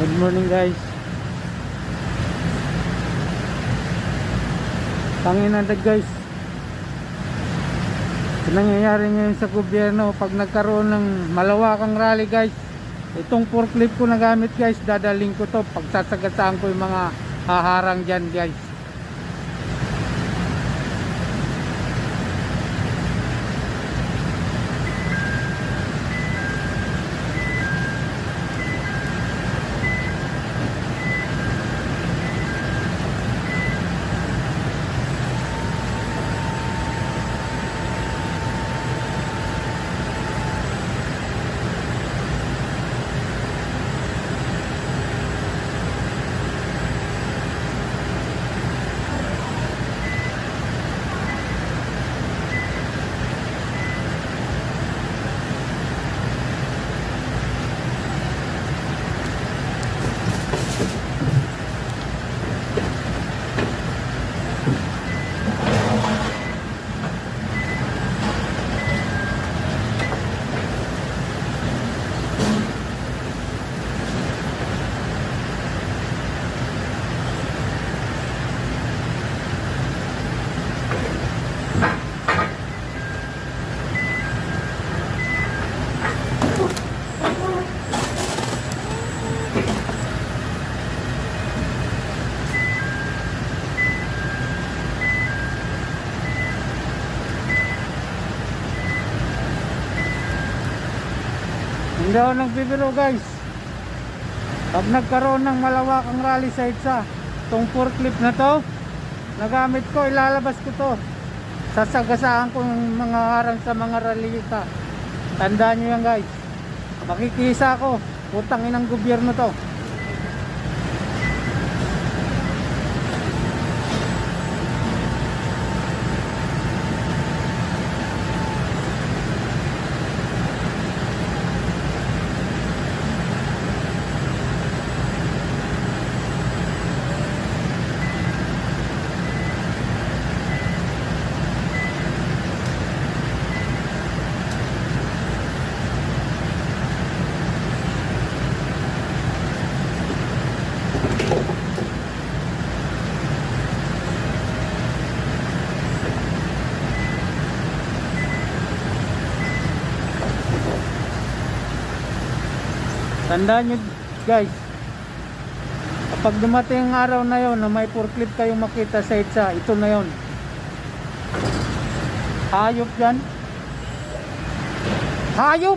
Good morning guys. Panginandag guys, nangyayari ngayon sa gobyerno pag nagkaroon ng malawakang rally guys. Itong forklift ko na gamit guys, dadaling ko to, pagsasagasaan ko yung mga haharang dyan guys. Hindi ako nagbibiro guys. Pag nagkaroon ng malawakang rally sa EDSA, itong forklift na to, nagamit ko, ilalabas ko to. Sasagasaan ko ng mga harang sa mga rallyista. Tandaan nyo yan guys. Makikisa ko, putang inang gobyerno to. Tandaan nyo guys, kapag dumating ang araw na yon na may forklift kayong makita sa EDSA, ito na yon. Hayop yan. Hayop!